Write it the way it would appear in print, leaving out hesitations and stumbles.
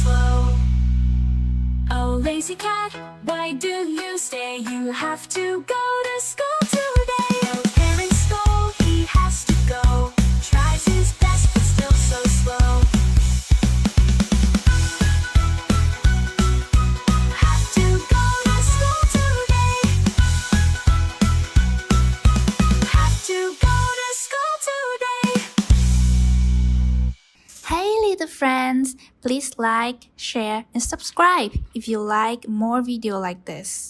slow. Oh, lazy cat, why do you stay? You have to go to school today. No parents scold, he has to go. Tries his best, but still so slow. Have to go to school today. Have to go to school today. Hey little friends, please like, share and subscribe if you like more video like this.